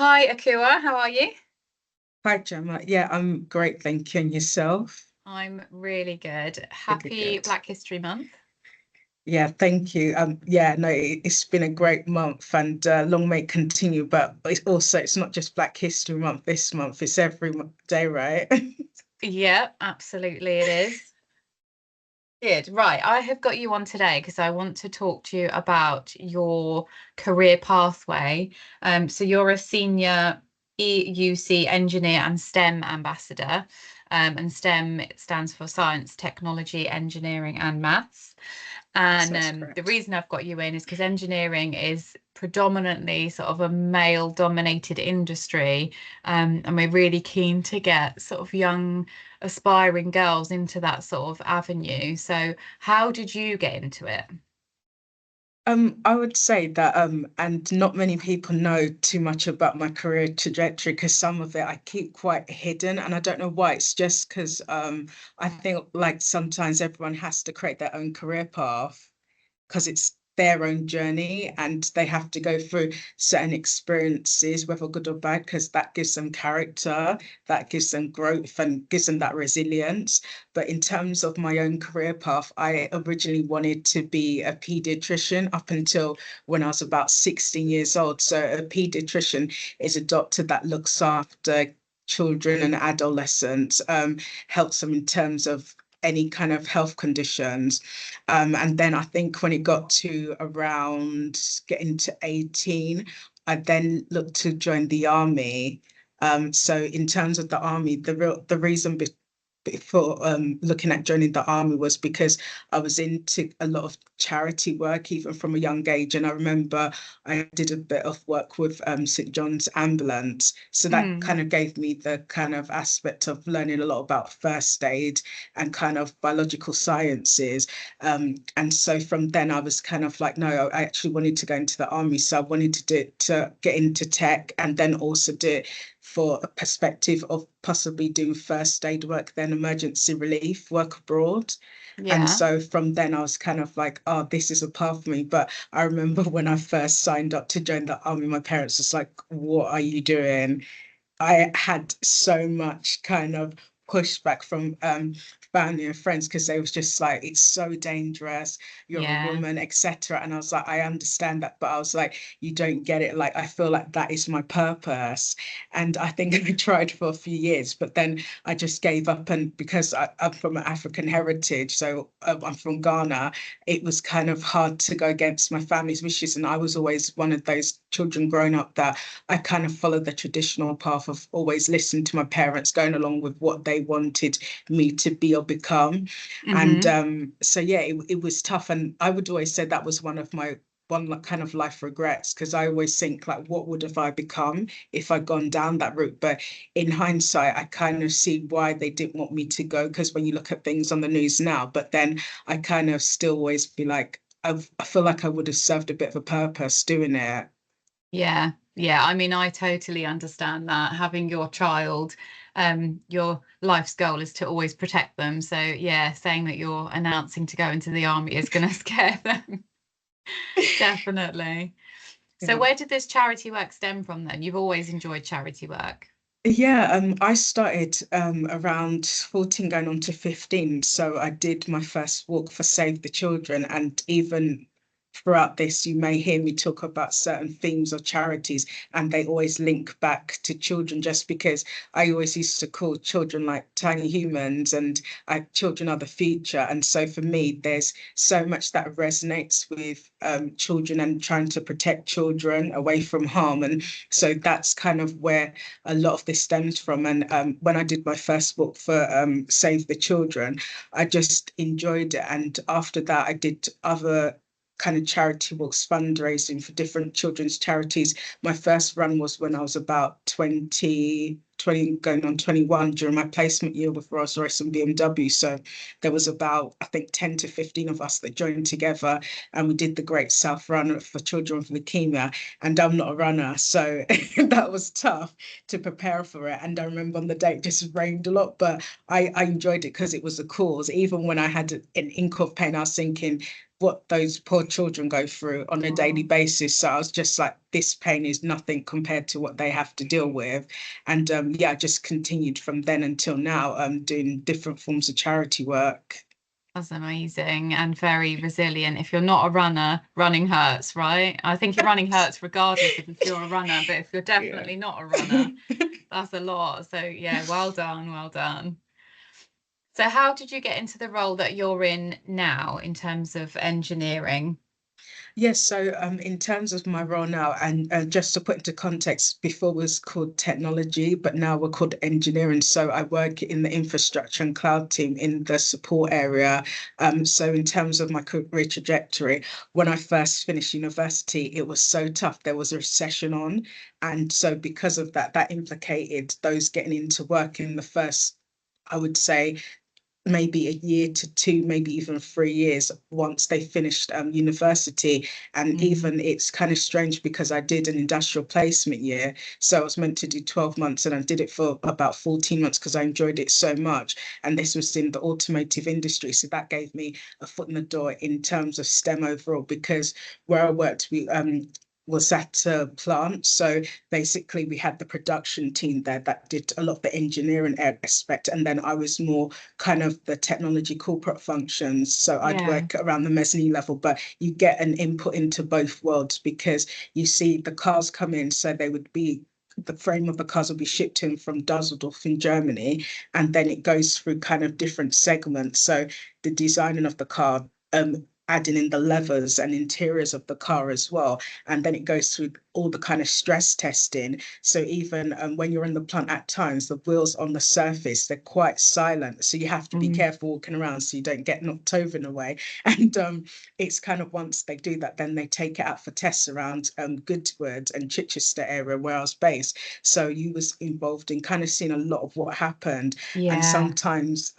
Hi, Akua, how are you? Hi, Gemma. Yeah, I'm great, thank you. And yourself? I'm really good. Good, good, Happy good. Black History Month. Yeah, thank you. Yeah, no, it's been a great month and long may it continue. But it's not just Black History Month this month, it's every day, right? Yeah, absolutely it is. Good. Right. I have got you on today because I want to talk to you about your career pathway. So you're a senior EUC engineer and STEM ambassador. And STEM, it stands for science, technology, engineering, and maths. Yes, And that's the correct. reason I've got you in is because engineering is predominantly sort of a male dominated industry. And we're really keen to get sort of young aspiring girls into that sort of avenue. So how did you get into it? I would say that, and not many people know too much about my career trajectory because some of it I keep quite hidden, and I don't know why. It's just because I think like sometimes everyone has to create their own career path because it's their own journey and they have to go through certain experiences, whether good or bad, because that gives them character, that gives them growth and gives them that resilience. But in terms of my own career path, I originally wanted to be a pediatrician up until when I was about 16 years old. So a pediatrician is a doctor that looks after children and adolescents, helps them in terms of any kind of health conditions. And then I think when it got to around getting to 18, I then looked to join the army. So in terms of the army, the reason before looking at joining the army was because I was into a lot of charity work even from a young age. And I remember I did a bit of work with St. John's Ambulance. So that Mm. kind of gave me the kind of aspect of learning a lot about first aid and kind of biological sciences. And so from then I was kind of like, no, I actually wanted to go into the army. So I wanted to do it to get into tech and then also do it for a perspective of possibly doing first aid work, then emergency relief work abroad. And Yeah. so from then I was kind of like, oh, this is a path for me. But I remember when I first signed up to join the army, my parents was like, what are you doing? I had so much kind of pushback from family and friends because they was just like, it's so dangerous, you're a Yeah. woman, etc. And I was like, I understand that, but I was like, you don't get it. Like, I feel like that is my purpose. And I think I tried for a few years, but then I just gave up. And because I'm from an African heritage, so I'm from Ghana, it was kind of hard to go against my family's wishes. And I was always one of those children growing up that I kind of followed the traditional path of always listening to my parents, going along with what they wanted me to be or become. And Hmm. so, yeah, it was tough. And I would always say that was one of my one kind of life regrets because I always think like, what would have I become if I'd gone down that route? But in hindsight, I kind of see why they didn't want me to go because when you look at things on the news now, but then I kind of still always be like, I feel like I would have served a bit of a purpose doing it. Yeah. Yeah. I mean, I totally understand that having your child, your life's goal is to always protect them. So yeah, saying that you're announcing to go into the army is going to scare them. Definitely. So Yeah. where did this charity work stem from then? You've always enjoyed charity work. Yeah, I started around 14 going on to 15. So I did my first walk for Save the Children. And even throughout this, you may hear me talk about certain themes or charities, and they always link back to children just because I always used to call children like tiny humans and children are the future. And so for me, there's so much that resonates with children and trying to protect children away from harm. And so that's kind of where a lot of this stems from. And when I did my first book for Save the Children, I just enjoyed it. And after that, I did other kind of charity works, fundraising for different children's charities. My first run was when I was about 20 going on 21 during my placement year with Rolls-Royce and BMW. So there was about, I think, 10 to 15 of us that joined together and we did the Great South Run for children with leukemia. And I'm not a runner, so that was tough to prepare for it. And I remember on the day it just rained a lot, but I enjoyed it because it was a cause. Even when I had an ink of pain, I was thinking what those poor children go through on a daily Oh, basis. So I was just like this pain is nothing compared to what they have to deal with. And yeah, I just continued from then until now, doing different forms of charity work. That's amazing and very resilient. If you're not a runner, running hurts, right? I think your running hurts regardless of if you're a runner, but if you're Yeah. definitely not a runner, that's a lot. So yeah, well done, well done. So how did you get into the role that you're in now in terms of engineering? Yes, so in terms of my role now, and just to put into context, before was called technology, but now we're called engineering. So I work in the infrastructure and cloud team in the support area. So in terms of my career trajectory, when I first finished university, it was so tough. There was a recession on. And so because of that, that implicated those getting into work in the first, I would say, maybe a year to two, maybe even 3 years once they finished university. And Mm, even it's kind of strange because I did an industrial placement year. So I was meant to do 12 months and I did it for about 14 months because I enjoyed it so much. And this was in the automotive industry. So that gave me a foot in the door in terms of STEM overall, because where I worked, we was at a plant. So basically we had the production team there that did a lot of the engineering aspect. And then I was more kind of the technology corporate functions. So I'd yeah. work around the mezzanine level, but you get an input into both worlds because you see the cars come in. So they would be the frame of the cars will be shipped in from Dusseldorf in Germany, and then it goes through kind of different segments. So the designing of the car, adding in the levers and interiors of the car as well. And then it goes through all the kind of stress testing. So even when you're in the plant at times, the wheels on the surface, they're quite silent. So you have to be Mm, careful walking around so you don't get knocked over in a way. And it's kind of once they do that, then they take it out for tests around Goodwood and Chichester area where I was based. So you was involved in kind of seeing a lot of what happened. And yeah. sometimes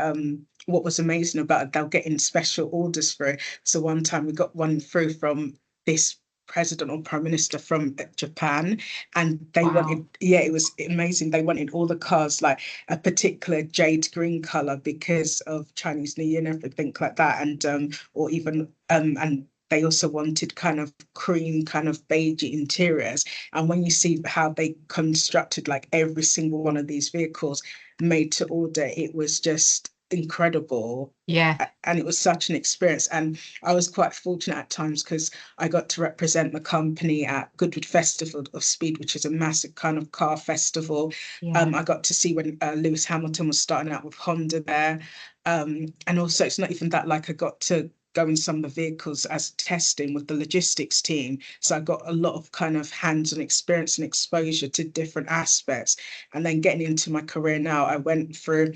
what was amazing about it, they'll get in special orders through. So one time we got one through from this president or prime minister from Japan, and they Wow. wanted, yeah, it was amazing. They wanted all the cars like a particular jade green color because of Chinese New Year and everything like that, and or even and they also wanted kind of cream, kind of beige interiors. And when you see how they constructed like every single one of these vehicles made to order, it was just incredible. Yeah. And it was such an experience. And I was quite fortunate at times because I got to represent the company at Goodwood Festival of Speed, which is a massive kind of car festival. Yeah. I got to see when Lewis Hamilton was starting out with Honda there. And also, it's not even that, like, I got to go in some of the vehicles as testing with the logistics team. So I got a lot of kind of hands-on experience and exposure to different aspects. And then getting into my career now, I went through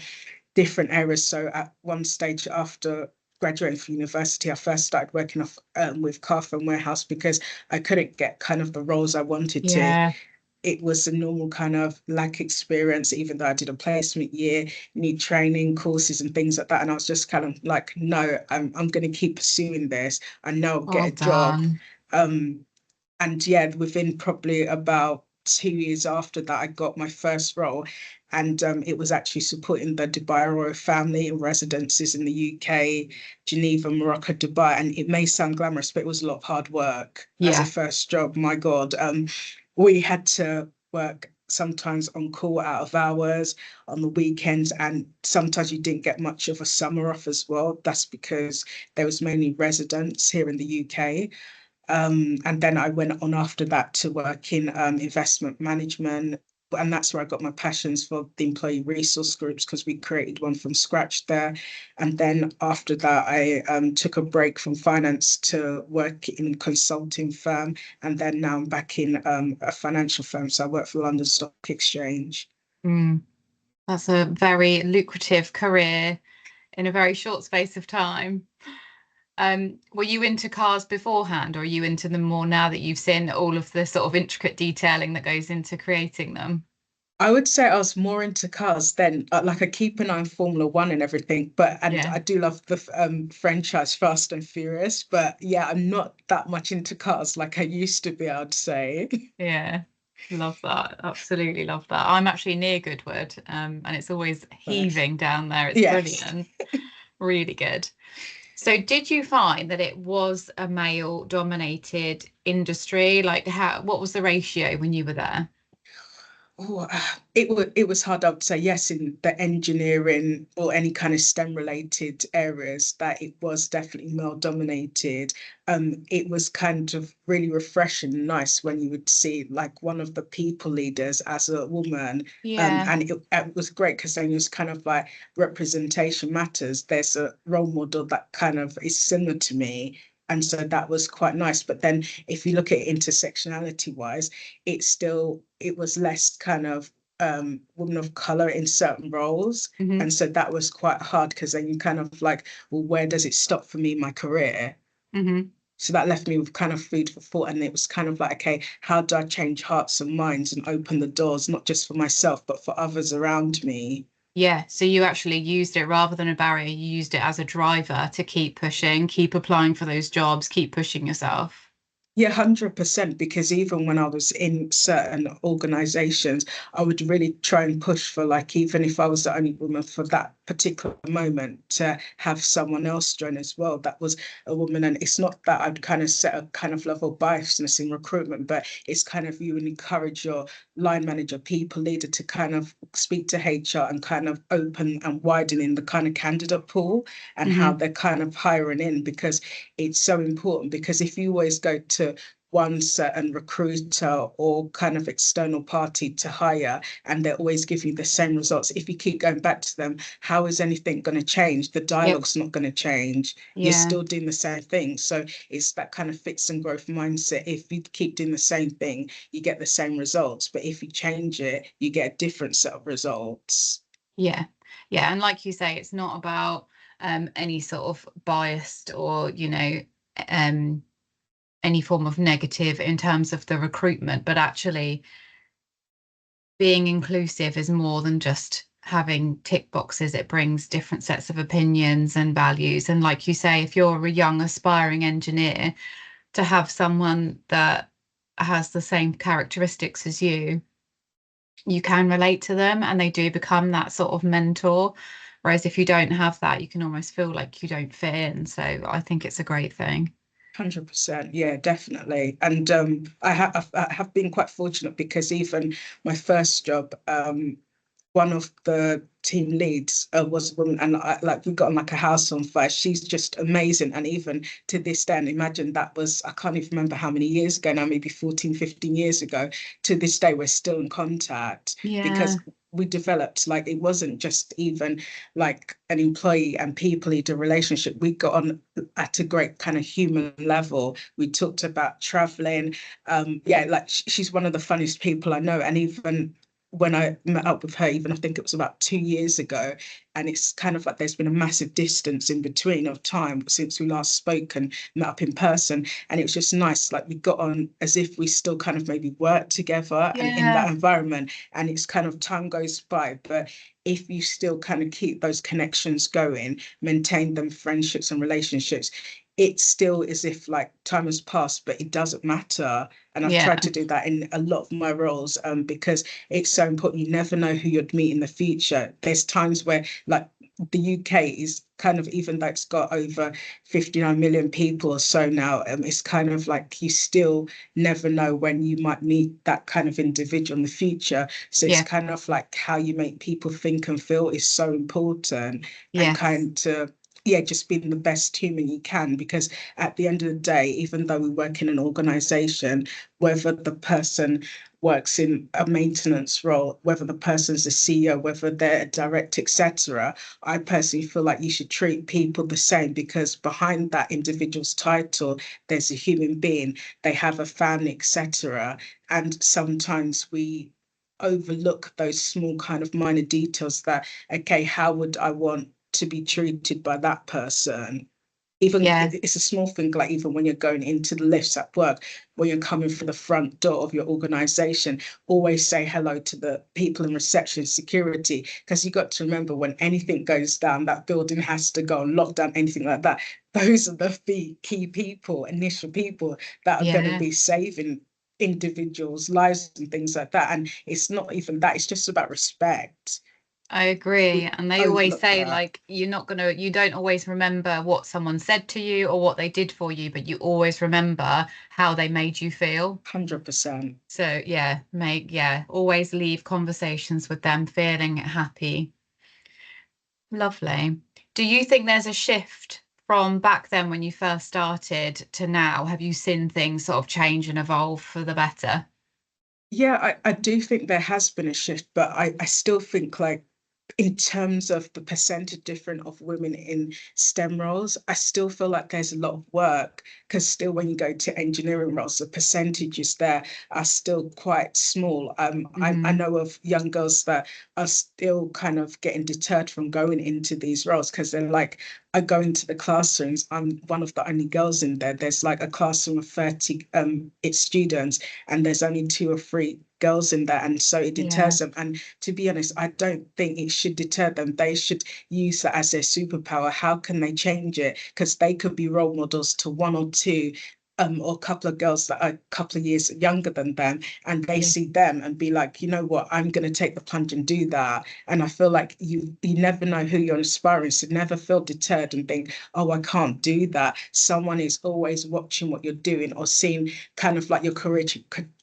different areas. So at one stage after graduating from university, I first started working off with Carphone Warehouse because I couldn't get kind of the roles I wanted to. Yeah. It was a normal kind of lack experience, even though I did a placement year, need training courses and things like that. And I was just kind of like, no, I'm going to keep pursuing this. I know I'll get Well a job. done. Um, and yeah, within probably about 2 years after that, I got my first role. And it was actually supporting the Dubai royal family in residences in the UK, Geneva, Morocco, Dubai. And it may sound glamorous, but it was a lot of hard work as a Yeah. first job. My God, we had to work sometimes on call out of hours on the weekends, and sometimes you didn't get much of a summer off as well. That's because there was mainly residents here in the UK. And then I went on after that to work in investment management. And that's where I got my passions for the employee resource groups because we created one from scratch there. And then after that, I took a break from finance to work in a consulting firm. And then now I'm back in a financial firm. So I work for London Stock Exchange. Mm. That's a very lucrative career in a very short space of time. Were you into cars beforehand, or are you into them more now that you've seen all of the sort of intricate detailing that goes into creating them? I would say I was more into cars then. Like I keep an eye on Formula One and everything, but and Yeah, I do love the franchise Fast and Furious. But yeah, I'm not that much into cars like I used to be, I'd say. yeah. Love that. Absolutely love that. I'm actually near Goodwood, and it's always But heaving down there. It's yes. brilliant. Really good. So did you find that it was a male dominated industry? Like what was the ratio when you were there? Oh, it was hard. I would say yes in the engineering or any kind of STEM related areas that it was definitely male dominated. It was kind of really refreshing and nice when you would see like one of the people leaders as a woman. Yeah. And it was great because then it was kind of like representation matters. There's a role model that kind of is similar to me. And so that was quite nice. But then if you look at it intersectionality wise, it was less kind of women of color in certain roles. Hmm. And so that was quite hard because then you kind of like, well, where does it stop for me in my career? Hmm. So that left me with kind of food for thought. And it was kind of like, okay, how do I change hearts and minds and open the doors, not just for myself, but for others around me? Yeah. So you actually used it rather than a barrier, you used it as a driver to keep pushing, keep applying for those jobs, keep pushing yourself. Yeah, 100%. Because even when I was in certain organizations, I would really try and push for, like, even if I was the only woman for that particular moment, to have someone else join as well that was a woman. And it's not that I'd kind of set a kind of level of biasness in recruitment, but it's kind of you would encourage your line manager, people leader to kind of speak to HR and kind of open and widening the kind of candidate pool and how Hmm. they're kind of hiring in, because it's so important. Because if you always go to one certain recruiter or kind of external party to hire and they're always giving you the same results, if you keep going back to them, how is anything going to change? The Yep. dialogue's not going to change. You're Yeah. still doing the same thing. So it's that kind of fix and growth mindset. If you keep doing the same thing, you get the same results, but if you change it, you get a different set of results. Yeah. Yeah. And like you say, it's not about any sort of biased or, um any form of negative in terms of the recruitment, but actually being inclusive is more than just having tick boxes. It brings different sets of opinions and values. And like you say, if you're a young aspiring engineer, to have someone that has the same characteristics as you can relate to them and they do become that sort of mentor. Whereas if you don't have that, you can almost feel like you don't fit in. So I think it's a great thing. 100%, yeah, definitely. And I have been quite fortunate because even my first job, one of the team leads was a woman, and like we got on like a house on fire. She's just amazing. And even to this day, and imagine that was, I can't even remember how many years ago now, maybe 14, 15 years ago. To this day, we're still in contact Yeah. because we developed, like, it wasn't just even like an employee and people leader relationship. We got on at a great kind of human level. We talked about traveling. Yeah, like she's one of the funniest people I know. And even when I met up with her, even I think it was about 2 years ago, and it's kind of like there's been a massive distance in between of time since we last spoke and met up in person. And it was just nice, like we got on as if we still kind of maybe worked together and in that Yeah. environment. And it's kind of time goes by, but if you still kind of keep those connections going, maintain them friendships and relationships, it's still as if like time has passed, but it doesn't matter. And I've Yeah. tried to do that in a lot of my roles, because it's so important. You never know who you'd meet in the future. There's times where, like, the UK is kind of, even though it's got over 59 million people or so now, it's kind of like you still never know when you might meet that kind of individual in the future. So it's Yeah. kind of like how you make people think and feel is so important, and Yes. kind of, yeah, just being the best human you can. Because at the end of the day, even though we work in an organization, whether the person works in a maintenance role, whether the person's a CEO, whether they're a director, etc., I personally feel like you should treat people the same, because behind that individual's title, there's a human being, they have a family, etc. And sometimes we overlook those small kind of minor details that, okay, how would I want to be treated by that person? Even Yeah. it's a small thing, like even when you're going into the lifts at work, when you're coming through the front door of your organization, always say hello to the people in reception, security, because you got to remember, when anything goes down, that building has to go on lockdown, anything like that. Those are the key people, initial people that are going to Yeah. be saving individuals' lives and things like that. And it's not even that, it's just about respect. I agree. We And they always overlook say, that. like, you don't always remember what someone said to you or what they did for you, but you always remember how they made you feel. 100%. So yeah, always leave conversations with them feeling happy. Lovely. Do you think there's a shift from back then when you first started to now? Have you seen things sort of change and evolve for the better? Yeah, I do think there has been a shift, but I still think like in terms of the percentage difference of women in STEM roles, I still feel like there's a lot of work because still when you go to engineering roles, the percentages there are still quite small. I Hmm. know of young girls that are still kind of getting deterred from going into these roles because they're like, I go into the classrooms. I'm one of the only girls in there. There's like a classroom of 30 its students, and there's only two or three girls in there. And so it Yeah, deters them. And to be honest, I don't think it should deter them. They should use that as their superpower. How can they change it? Because they could be role models to one or two. Or a couple of girls that are a couple of years younger than them, and they yeah. see them and be like, you know what, I'm going to take the plunge and do that. And I feel like you never know who you're inspiring, so never feel deterred and think, oh, I can't do that. Someone is always watching what you're doing or seeing kind of like your career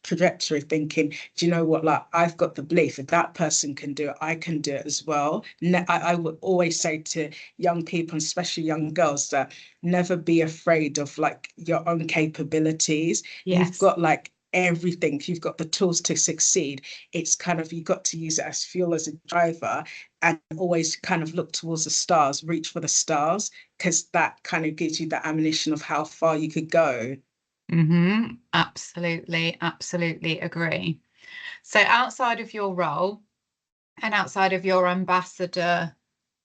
trajectory, thinking, do you know what, like I've got the belief if that person can do it, I can do it as well. I would always say to young people, especially young girls, that never be afraid of like your own capabilities. You've Yes. got like everything, you've got the tools to succeed. It's kind of, you've got to use it as fuel, as a driver, and always kind of look towards the stars, reach for the stars, because that kind of gives you the ammunition of how far you could go. Absolutely, absolutely agree. So outside of your role and outside of your ambassador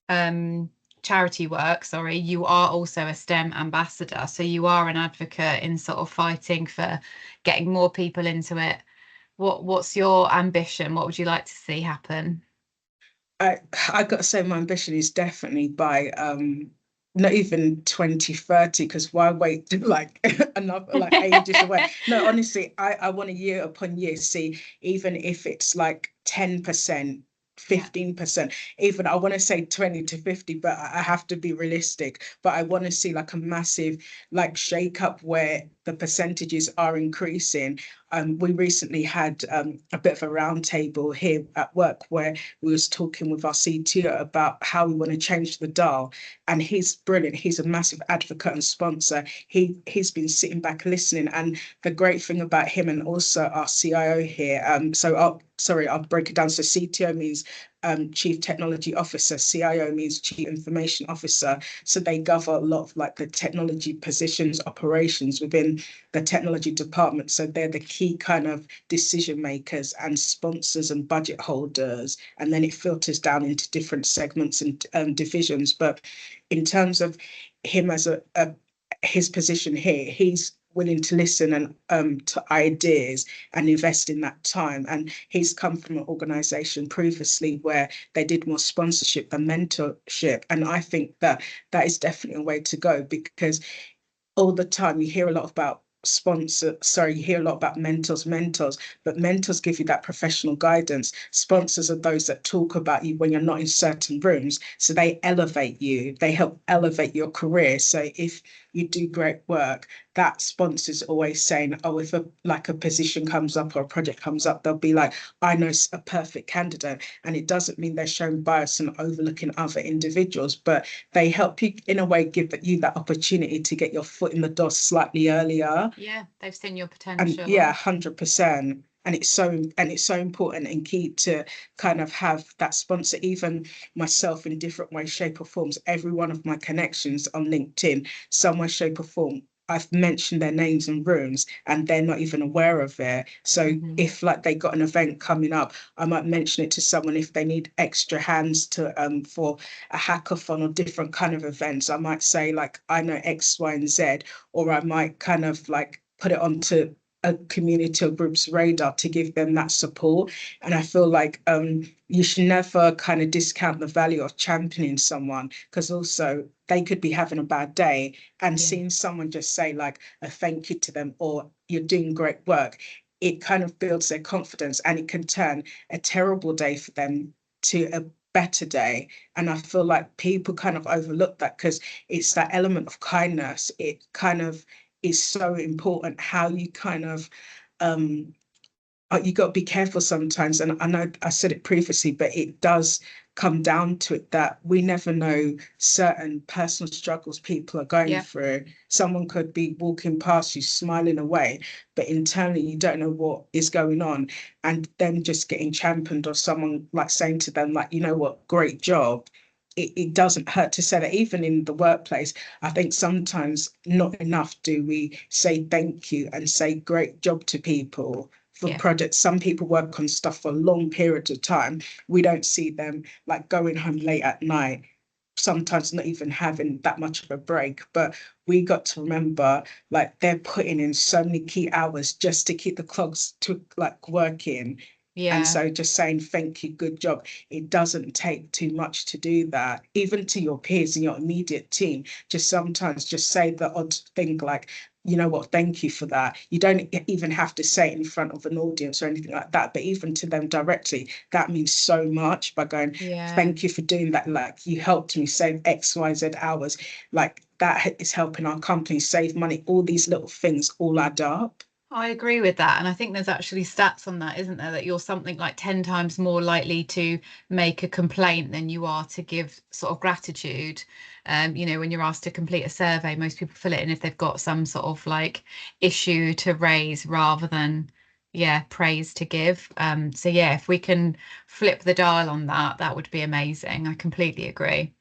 um charity work, sorry, you are also a STEM ambassador. So you are an advocate in sort of fighting for getting more people into it. What's your ambition? What would you like to see happen? I I got to say my ambition is definitely by not even 2030, because why wait to like another like ages away. No, honestly, I want a year upon year see, even if it's like 10%, Yeah. 15%, even I want to say 20 to 50, but I have to be realistic. But I want to see like a massive like shake up where the percentages are increasing. We recently had a bit of a roundtable here at work where we was talking with our CTO about how we want to change the dial. And he's brilliant. He's a massive advocate and sponsor. He's been sitting back listening. And the great thing about him and also our CIO here, I'll break it down. So CTO means Chief Technology Officer, CIO means Chief Information Officer. So they govern a lot of like the technology positions, operations within the technology department. So they're the key kind of decision makers and sponsors and budget holders, and then it filters down into different segments and divisions. But in terms of him as a his position here, he's willing to listen and to ideas and invest in that time. And he's come from an organization previously where they did more sponsorship than mentorship. And I think that that is definitely a way to go, because all the time you hear a lot about you hear a lot about mentors, but mentors give you that professional guidance. Yeah. Sponsors are those that talk about you when you're not in certain rooms, so they elevate you, they help elevate your career. So if you do great work, that sponsor's always saying, oh, if a position comes up or a project comes up, they'll be like, I know a perfect candidate. And it doesn't mean they're showing bias and overlooking other individuals, but they help you in a way, give you that opportunity to get your foot in the door slightly earlier. Yeah, they've seen your And yeah, potential. 100%. And it's so important and key to kind of have that sponsor. Even myself, in different ways, shape or forms, every one of my connections on LinkedIn, some way, shape or form, I've mentioned their names and rooms and they're not even aware of it. So Hmm. if like they got an event coming up, I might mention it to someone if they need extra hands to for a hackathon or different kind of events. I might say like, I know X, Y, and Z, or I might kind of like put it onto a community or group's radar to give them that support. And I feel like you should never kind of discount the value of championing someone, because also they could be having a bad day, and Yeah. seeing someone just say like a thank you to them or you're doing great work, it kind of builds their confidence, and it can turn a terrible day for them to better day. And I feel like people kind of overlook that because it's that element of kindness. It kind of is so important how you kind of you got to be careful sometimes. And I know I said it previously, but it does come down to it that we never know certain personal struggles people are going Yeah. through. Someone could be walking past you smiling away, but internally you don't know what is going on. And them just getting championed, or someone like saying to them, like, you know what, great job. It doesn't hurt to say that. Even in the workplace, I think sometimes not enough do we say thank you and say great job to people for Yeah. projects. Some people work on stuff for long periods of time. We don't see them like going home late at night, sometimes not even having that much of a break. But we got to remember, like, they're putting in so many key hours just to keep the clocks to like working. And Yeah. so just saying thank you, good job. It doesn't take too much to do that, even to your peers and your immediate team. Just sometimes just say the odd thing like, you know what, thank you for that. You don't even have to say it in front of an audience or anything like that, but even to them directly, that means so much by going, Yeah. thank you for doing that. Like, you helped me save XYZ hours. Like, that is helping our company save money. All these little things all add up. I agree with that. And I think there's actually stats on that, isn't there? That you're something like 10 times more likely to make a complaint than you are to give sort of gratitude. When you're asked to complete a survey, most people fill it in if they've got some sort of like issue to raise rather than, yeah, praise to give. So yeah, if we can flip the dial on that, that would be amazing. I completely agree.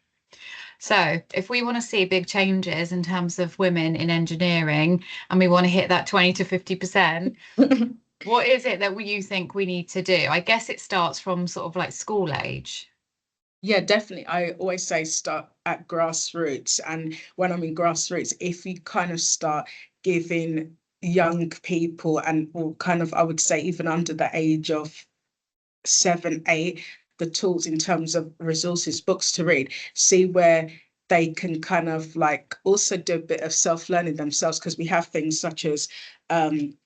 So, if we want to see big changes in terms of women in engineering and we want to hit that 20 to 50%, what is it that you think we need to do? I guess it starts from sort of like school age. Yeah, definitely. I always say start at grassroots. And when I'm in grassroots, if you kind of start giving young people, and or kind of, I would say even under the age of 7, 8, the tools in terms of resources, books to read, see where they can kind of like also do a bit of self-learning themselves, because we have things such as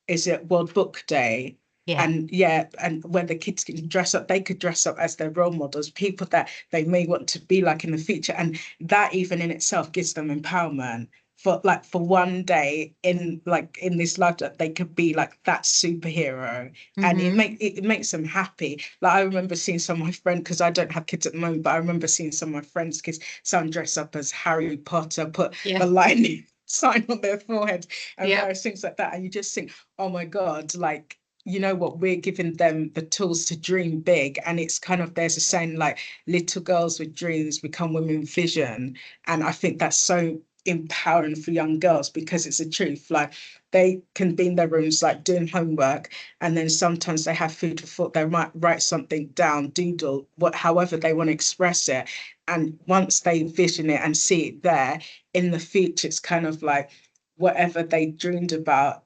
is it World Book Day? Yeah. And yeah, and when the kids can dress up, they could dress up as their role models, people that they may want to be like in the future. And that even in itself gives them empowerment for like for one day in like in this life, that they could be like that superhero. And Hmm. it makes them happy. Like, I remember seeing some of my friends, because I don't have kids at the moment, but I remember seeing some of my friends' kids, some dress up as Harry Potter, put Yeah. the lightning sign on their forehead and Yeah. various things like that. And you just think, oh my God, like, you know what, we're giving them the tools to dream big. And it's kind of, there's a saying like, little girls with dreams become women with vision. And I think that's so empowering for young girls, because it's the truth. Like, they can be in their rooms like doing homework, and then sometimes they have food for thought. They might write something down, doodle, what however they want to express it. And once they vision it and see it there in the future, it's kind of like whatever they dreamed about,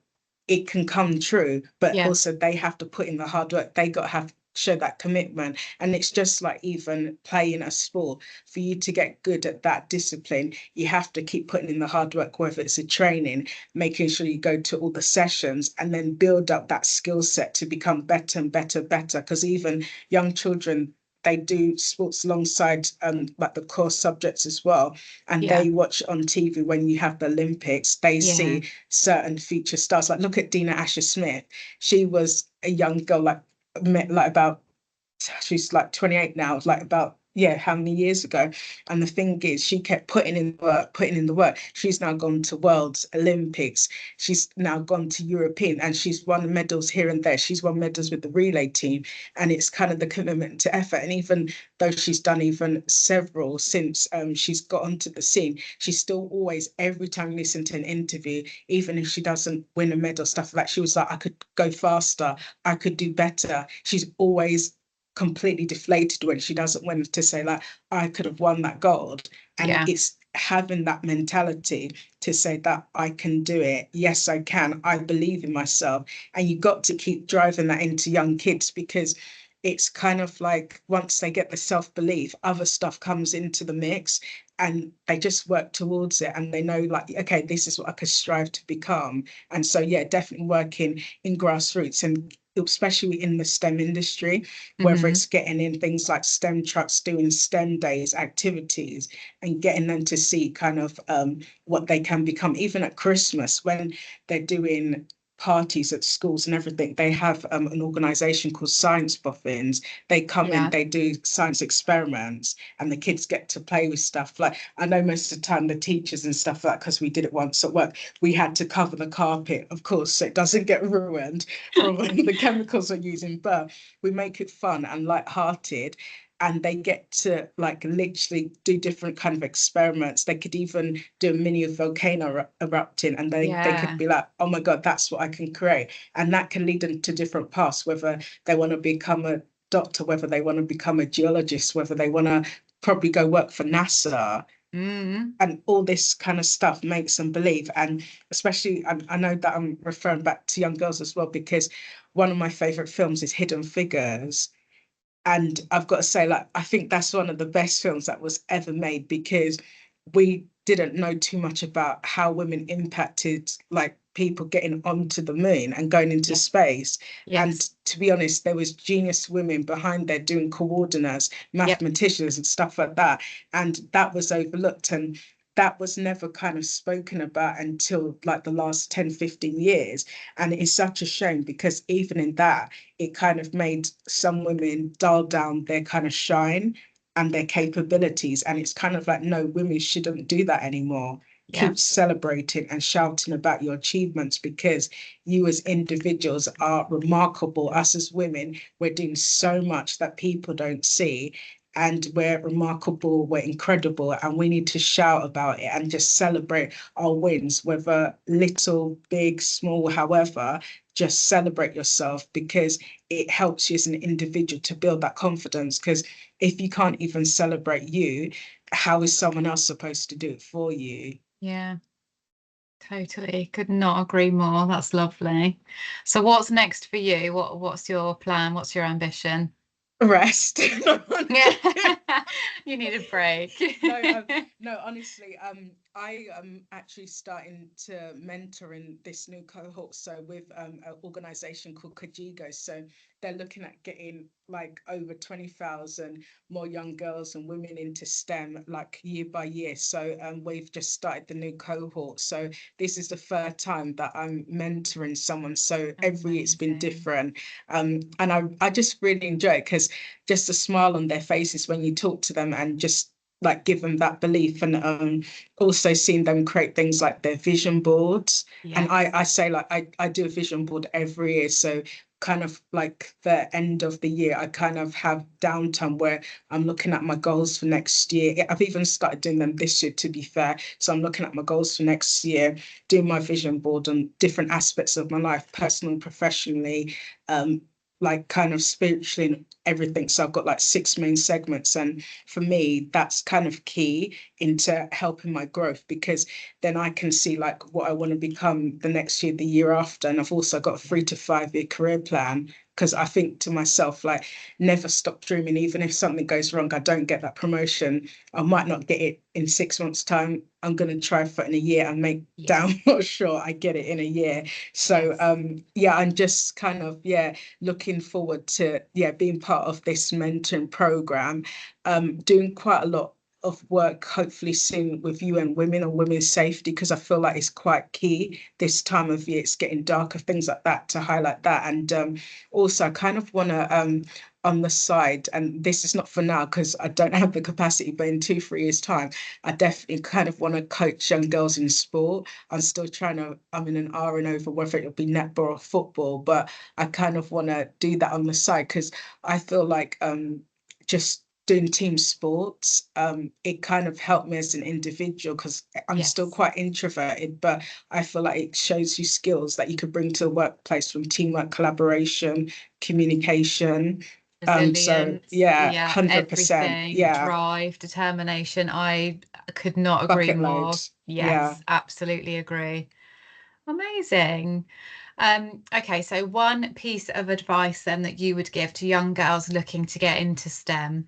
it can come true. But Yeah. also they have to put in the hard work. They got to have show that commitment. And it's just like even playing a sport. For you to get good at that discipline, you have to keep putting in the hard work, whether it's a training, making sure you go to all the sessions, and then build up that skill set to become better and better, better. Because even young children, they do sports alongside like the core subjects as well. And Yeah. they watch on TV when you have the Olympics, they Yeah. see certain future stars. Like, look at Dina Asher Smith. She was a young girl, like met like about, she's like 28 now, like about, yeah, how many years ago. And the thing is, she kept putting in work, putting in the work. She's now gone to Worlds, Olympics. She's now gone to European, and she's won medals here and there. She's won medals with the relay team. And it's kind of the commitment to effort. And even though she's done even several since she's got onto the scene, she's still always, every time you listen to an interview, even if she doesn't win a medal, stuff like, she was like, I could go faster, I could do better. She's always completely deflated when she doesn't win, to say like, I could have won that gold. And Yeah. it's having that mentality to say that I can do it. Yes, I can. I believe in myself. And you got to keep driving that into young kids, because it's kind of like once they get the self-belief, other stuff comes into the mix, and they just work towards it, and they know like, okay, this is what I could strive to become. And so yeah, definitely working in grassroots and especially in the STEM industry, whether it's getting in things like STEM trucks, doing STEM days, activities, and getting them to see kind of what they can become. Even at Christmas, when they're doing parties at schools and everything, they have an organization called Science Boffins. They come in, Yeah. they do science experiments, and the kids get to play with stuff. Like, I know most of the time the teachers and stuff like, because we did it once at work, we had to cover the carpet, of course, so it doesn't get ruined from the chemicals we're using, but we make it fun and light-hearted. And they get to like literally do different kind of experiments. They could even do a mini volcano erupting, and they could Yeah. be like, oh my God, that's what I can create. And that can lead them to different paths, whether they want to become a doctor, whether they want to become a geologist, whether they want to probably go work for NASA. And all this kind of stuff makes them believe. And especially, I know that I'm referring back to young girls as well, because one of my favorite films is Hidden Figures. And I've got to say, like, I think that's one of the best films that was ever made, because we didn't know too much about how women impacted like people getting onto the moon and going into Yeah. space. And Yes. to be honest, there was genius women behind there doing coordinates, Yep. mathematicians and stuff like that. And that was overlooked. And that was never kind of spoken about until like the last 10, 15 years. And it is such a shame, because even in that, it kind of made some women dull down their kind of shine and their capabilities. And it's kind of like, no, women shouldn't do that anymore. Yeah. Keep celebrating and shouting about your achievements, because you as individuals are remarkable. Us as women, we're doing so much that people don't see. And we're remarkable, we're incredible, and we need to shout about it and just celebrate our wins, whether little, big, small, however. Just celebrate yourself, because it helps you as an individual to build that confidence. Because if you can't even celebrate you, how is someone else supposed to do it for you? Yeah. Totally. Could not agree more. That's lovely. So what's next for you? What's your plan? What's your ambition? Rest. Yeah. You need a break. No, no, honestly, I am actually starting to mentor in this new cohort. So with an organization called Kajigo. So they're looking at getting like over 20,000 more young girls and women into STEM like year by year. So we've just started the new cohort. So this is the third time that I'm mentoring someone. So every year it's been Amazing. different. And I just really enjoy it, because just a smile on their faces when you talk to them and just like give them that belief. And also seeing them create things like their vision boards. And Yes. I say like I do a vision board every year. So kind of like the end of the year, I kind of have downtime where I'm looking at my goals for next year. I've even started doing them this year, to be fair. So I'm looking at my goals for next year, doing my vision board on different aspects of my life, personally and professionally, like kind of spiritually and everything. So I've got like 6 main segments. And for me, that's kind of key into helping my growth, because then I can see like what I want to become the next year, the year after. And I've also got a 3 to 5 year career plan, because I think to myself, like, never stop dreaming. Even if something goes wrong, I don't get that promotion, I might not get it in 6 months' time. I'm going to try for it in a year and make Yeah. damn sure I get it in a year. So Yes. yeah, I'm just kind of, yeah, looking forward to, yeah, being part of this mentoring program, doing quite a lot of work hopefully soon with UN Women on women's safety, because I feel like it's quite key this time of year. It's getting darker, things like that, to highlight that. And also I kind of want to on the side, and this is not for now because I don't have the capacity, but in 2 3 years time I definitely kind of want to coach young girls in sport. I'm still trying to, I'm in an R and over whether it'll be netball or football, but I kind of want to do that on the side, because I feel like just doing team sports, it kind of helped me as an individual, because I'm still Yes. quite introverted, but I feel like it shows you skills that you could bring to the workplace, from teamwork, collaboration, communication. So Resilience, yeah, yeah, 100%. everything, Yeah, drive, determination. I could not agree bucket more. loads. Yeah. Yes, absolutely agree. Amazing. Okay, so one piece of advice then that you would give to young girls looking to get into STEM.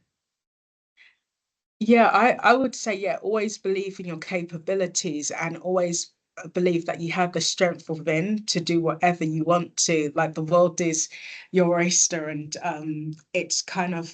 Yeah, I would say, yeah, always believe in your capabilities, and always believe that you have the strength within to do whatever you want to. Like, the world is your oyster, and it's kind of,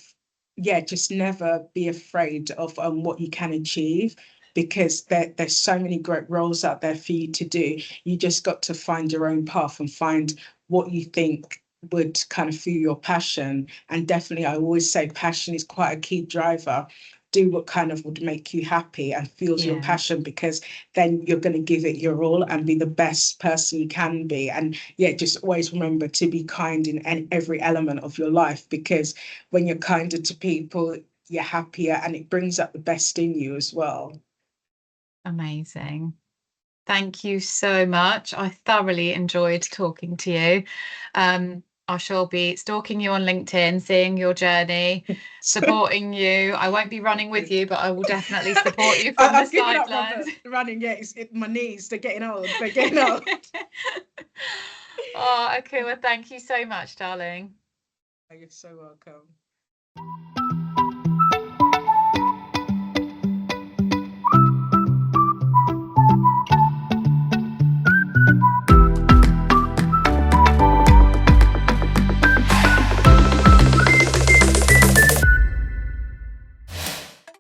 yeah, just never be afraid of what you can achieve, because there's so many great roles out there for you to do. You just got to find your own path and find what you think would kind of fuel your passion. And definitely, I always say passion is quite a key driver. Do what kind of would make you happy and fuels your Yeah, passion, because then you're going to give it your all and be the best person you can be. And yeah, just always remember to be kind in every element of your life, because when you're kinder to people, you're happier, and it brings out the best in you as well. amazing. Thank you so much. I thoroughly enjoyed talking to you. I shall be stalking you on LinkedIn, seeing your journey, supporting you. I won't be running with you, but I will definitely support you from the I've given up sidelines. running. Yeah, my knees, they're getting old. They're getting old. Oh, okay. Well, thank you so much, darling. You're so welcome.